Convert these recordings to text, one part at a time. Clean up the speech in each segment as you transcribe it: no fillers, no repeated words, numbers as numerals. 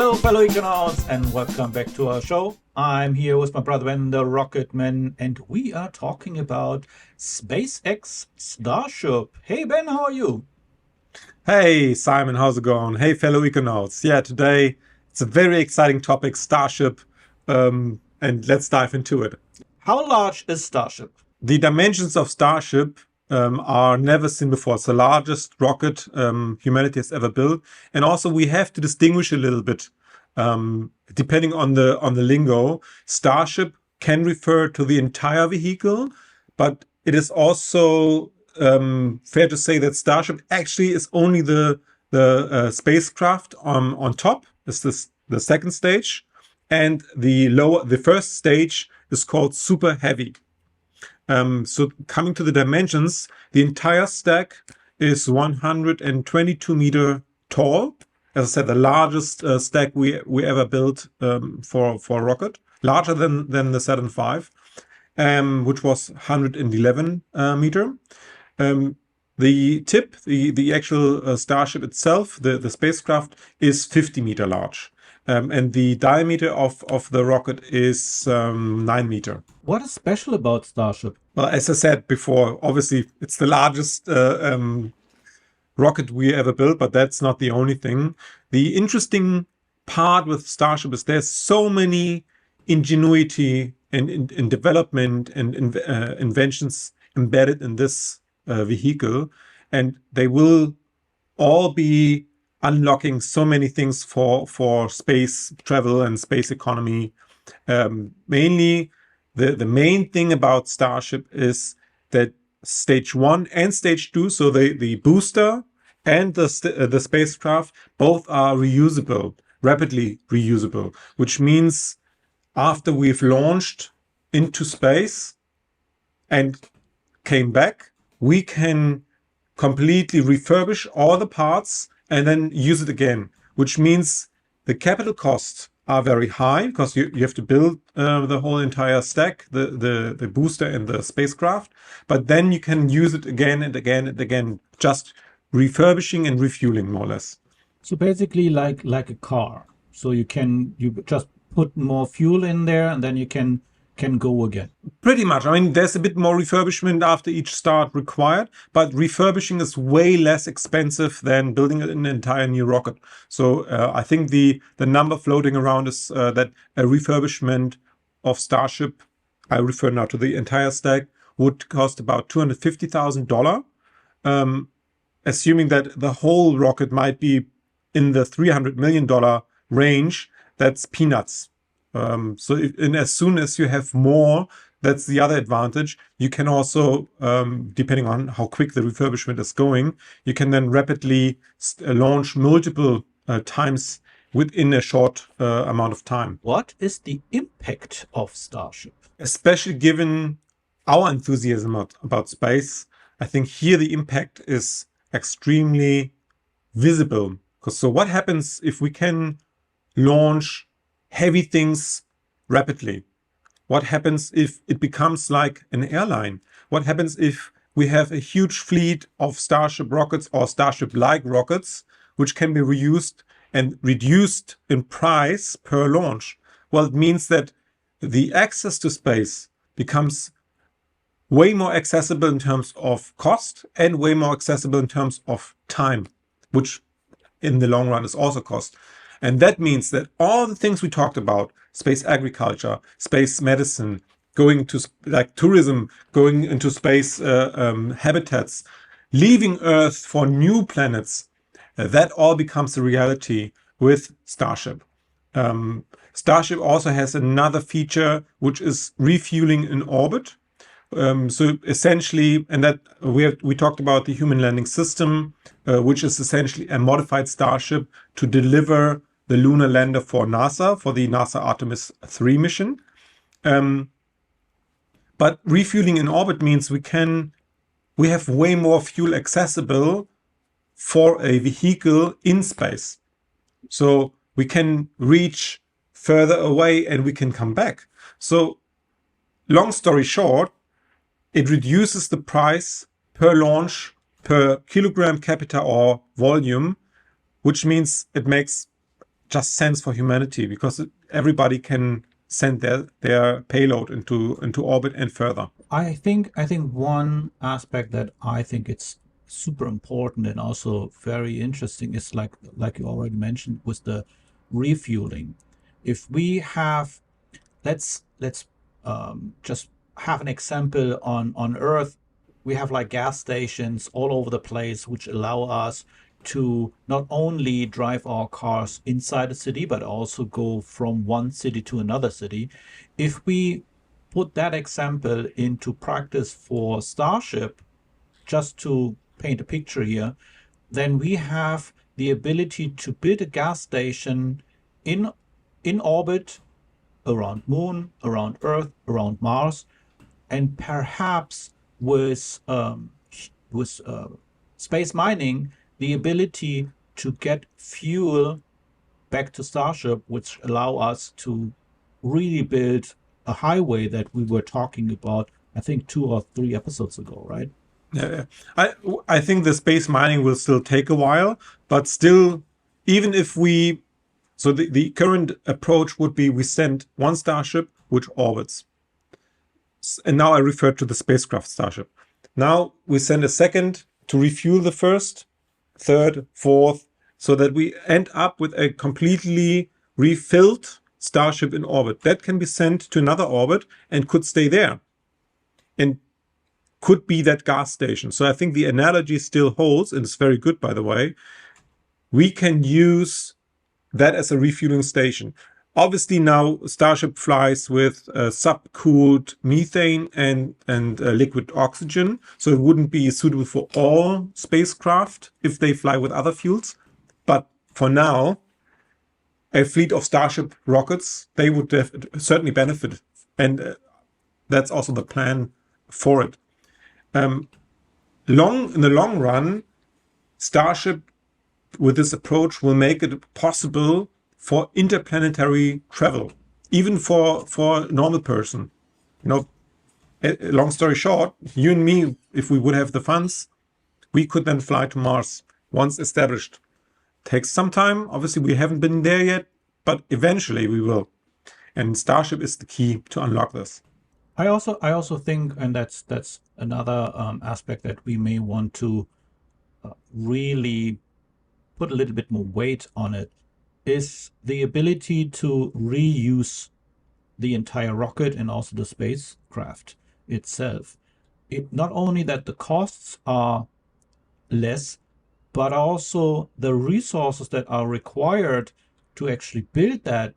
Hello, fellow Econauts, and welcome back to our show. I'm here with my brother Ben, the Rocketman, and we are talking about SpaceX Starship. Hey, Ben, how are you? Hey Simon, how's it going? Hey fellow Econauts. Yeah, today it's a very exciting topic, Starship, and let's dive into it. How large is Starship? The dimensions of Starship are never seen before. It's the largest rocket humanity has ever built, and also we have to distinguish a little bit, depending on the lingo. Starship can refer to the entire vehicle, but it is also fair to say that Starship actually is only the spacecraft on top. Is this the second stage, and the first stage is called Super Heavy. So coming to the dimensions, the entire stack is 122-meter tall. As I said, the largest stack we ever built for a rocket, larger than the Saturn V, which was 111 meter. The tip, the actual Starship itself, the spacecraft, is 50-meter large. And the diameter of the rocket is 9 meter. What is special about Starship? Well, as I said before, obviously it's the largest rocket we ever built, but that's not the only thing. The interesting part with Starship is there's so many ingenuity and development and inventions embedded in this vehicle, and they will all be unlocking so many things for space travel and space economy. Mainly, the main thing about Starship is that stage 1 and stage 2, so the booster and the spacecraft, both are reusable, rapidly reusable, which means after we've launched into space and came back, we can completely refurbish all the parts and then use it again, which means the capital costs are very high because you have to build the whole entire stack, the booster and the spacecraft, but then you can use it again and again and again, just refurbishing and refueling more or less. So basically like a car. So you just put more fuel in there and then you can go again. Pretty much. I mean, there's a bit more refurbishment after each start required, but refurbishing is way less expensive than building an entire new rocket. So I think the number floating around is that a refurbishment of Starship, I refer now to the entire stack, would cost about $250,000. Assuming that the whole rocket might be in the $300 million range, that's peanuts. And as soon as you have more, that's the other advantage. You can also, depending on how quick the refurbishment is going, you can then rapidly launch multiple times within a short amount of time. What is the impact of Starship? Especially given our enthusiasm about space, I think here the impact is extremely visible. So what happens if we can launch heavy things rapidly? What happens if it becomes like an airline? What happens if we have a huge fleet of Starship rockets or Starship-like rockets, which can be reused and reduced in price per launch? Well, it means that the access to space becomes way more accessible in terms of cost and way more accessible in terms of time, which in the long run is also cost. And that means that all the things we talked about, space agriculture, space medicine, going to like tourism, going into space habitats, leaving Earth for new planets, that all becomes a reality with Starship. Starship also has another feature, which is refueling in orbit. So essentially, and that we talked about the human landing system, which is essentially a modified Starship to deliver the lunar lander for NASA, for the NASA Artemis 3 mission. But refueling in orbit means we have way more fuel accessible for a vehicle in space. So we can reach further away and we can come back. So long story short, it reduces the price per launch, per kilogram capita or volume, which means it makes just sense for humanity, because everybody can send their payload into orbit and further. I think one aspect that I think it's super important and also very interesting is like you already mentioned with the refueling. If we have let's just have an example on Earth. We have like gas stations all over the place, which allow us to not only drive our cars inside a city, but also go from one city to another city. If we put that example into practice for Starship, just to paint a picture here, then we have the ability to build a gas station in in orbit around Moon, around Earth, around Mars, and perhaps with space mining, the ability to get fuel back to Starship, which allow us to really build a highway that we were talking about, I think 2 or 3 episodes ago, right? Yeah, I think the space mining will still take a while, but still, even if we, so the current approach would be we send one Starship which orbits. And now I refer to the spacecraft Starship. Now we send a second to refuel the first, third, fourth, so that we end up with a completely refilled Starship in orbit. That can be sent to another orbit and could stay there and could be that gas station. So I think the analogy still holds, and it's very good, by the way. We can use that as a refueling station. Obviously, now Starship flies with subcooled methane and liquid oxygen, so it wouldn't be suitable for all spacecraft if they fly with other fuels. But for now, a fleet of Starship rockets, they would certainly benefit, and that's also the plan for it. In the long run, Starship with this approach will make it possible for interplanetary travel, even for a normal person. You know, long story short, you and me, if we would have the funds, we could then fly to Mars once established. Takes some time. Obviously, we haven't been there yet, but eventually we will. And Starship is the key to unlock this. I also think, and that's another aspect that we may want to really put a little bit more weight on it, is the ability to reuse the entire rocket and also the spacecraft itself. It not only that the costs are less, but also the resources that are required to actually build that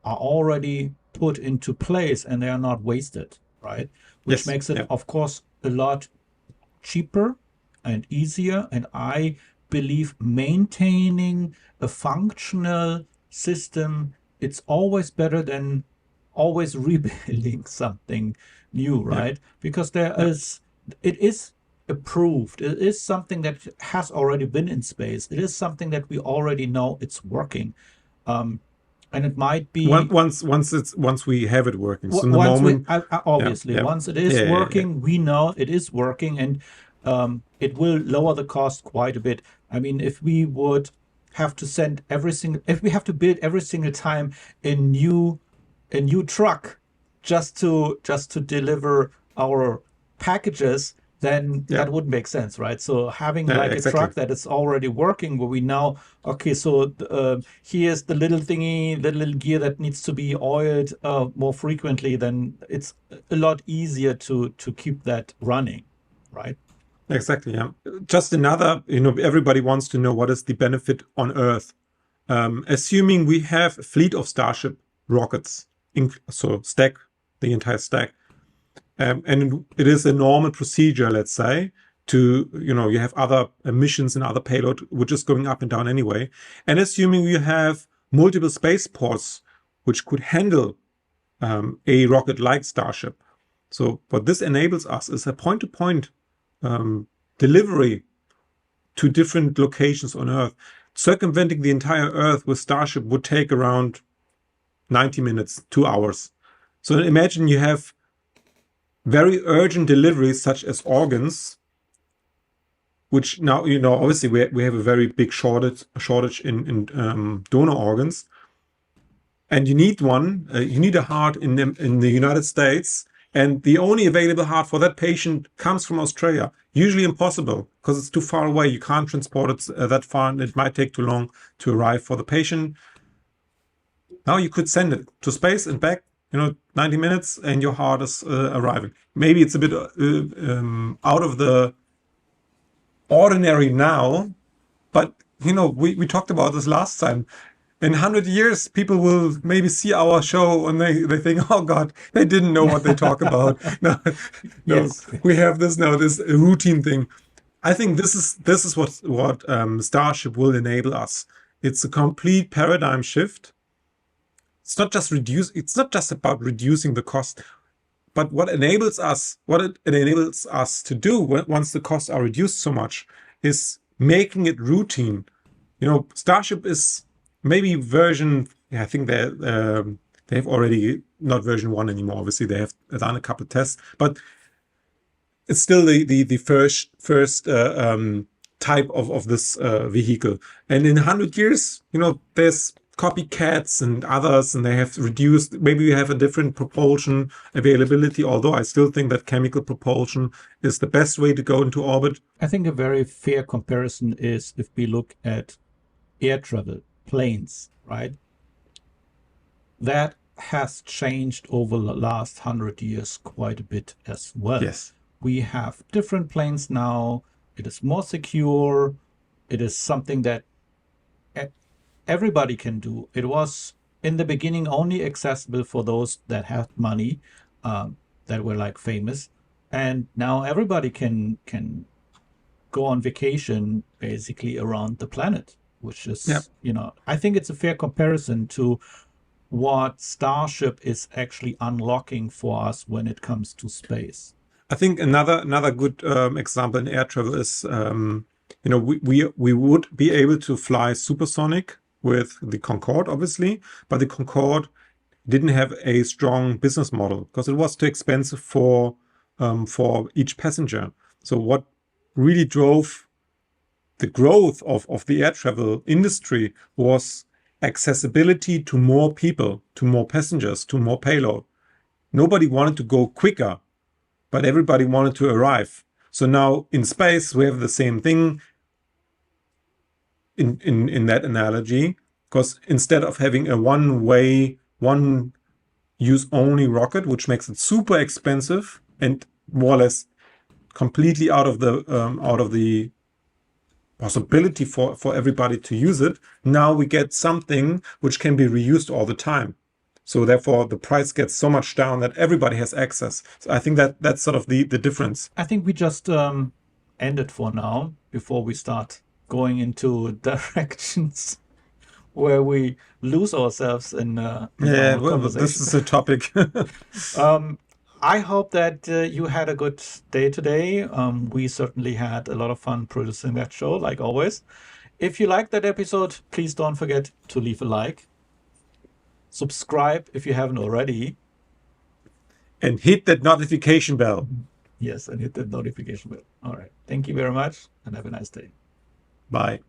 are already put into place and they are not wasted, right? Which Yes. makes it, Yeah. of course, a lot cheaper and easier. And I believe maintaining a functional system, it's always better than always rebuilding something new, Yeah. right? Because Yeah. it is approved. It is something that has already been in space. It is something that we already know it's working. Um, and it might be Once we have it working. So in the once we moment, yeah, obviously yeah, once it yeah, is yeah, yeah. working, we know it is working, and it will lower the cost quite a bit. I mean, if we would have to send every single, if we have to build every single time a new a new truck just to deliver our packages, then Yeah. that wouldn't make sense, right? So having Yeah, like a exactly. truck that is already working, where we know, okay, so here's the little thingy, the little gear that needs to be oiled more frequently, then it's a lot easier to keep that running, right? Exactly. Yeah. Just another, everybody wants to know what is the benefit on Earth. Assuming we have a fleet of Starship rockets, so stack the entire stack, and it is a normal procedure, let's say, to, you have other missions and other payload, which is going up and down anyway. And assuming we have multiple spaceports, which could handle a rocket like Starship. So what this enables us is a point-to-point delivery to different locations on Earth. Circumventing the entire Earth with Starship would take around 90 minutes, 2 hours. So imagine you have very urgent deliveries such as organs, which now, obviously we have a very big shortage in donor organs. and you need one. You need a heart in the United States, and the only available heart for that patient comes from Australia. Usually impossible because it's too far away. You can't transport it that far, and it might take too long to arrive for the patient. Now you could send it to space and back. 90 minutes, and your heart is arriving. Maybe it's a bit out of the ordinary now, but we talked about this last time. In 100 years, people will maybe see our show and they think, oh God, they didn't know what they talk about. No, no, Yes. we have this now, this routine thing. I think this is what Starship will enable us. It's a complete paradigm shift. It's not just about reducing the cost, but what it enables us to do once the costs are reduced so much is making it routine. Starship is maybe version. Yeah, I think they have already not version 1 anymore. Obviously, they have done a couple of tests, but it's still the first type of this vehicle. And in 100 years, there's copycats and others, and they have reduced. Maybe we have a different propulsion availability. Although I still think that chemical propulsion is the best way to go into orbit. I think a very fair comparison is if we look at air travel, planes, right? That has changed over the last 100 years quite a bit as well. Yes. We have different planes now. It is more secure. It is something that everybody can do. It was in the beginning only accessible for those that had money, that were like famous, and now everybody can go on vacation basically around the planet, which Yeah. is, I think it's a fair comparison to what Starship is actually unlocking for us when it comes to space. I think another good example in air travel is we would be able to fly supersonic with the Concorde, obviously, but the Concorde didn't have a strong business model because it was too expensive for each passenger. So what really drove the growth of the air travel industry was accessibility to more people, to more passengers, to more payload. Nobody wanted to go quicker, but everybody wanted to arrive. So now in space, we have the same thing in that analogy, because instead of having a one-way, one-use-only rocket, which makes it super expensive and more or less completely out of the possibility for everybody to use it, now we get something which can be reused all the time. So therefore, the price gets so much down that everybody has access. So I think that's sort of the difference. I think we just end it for now before we start going into directions where we lose ourselves in Yeah, our well, this conversation. is a topic. I hope that you had a good day today. We certainly had a lot of fun producing that show, like always. If you liked that episode, please don't forget to leave a like. Subscribe if you haven't already. And hit that notification bell. Yes, and hit the notification bell. All right. Thank you very much and have a nice day. Bye.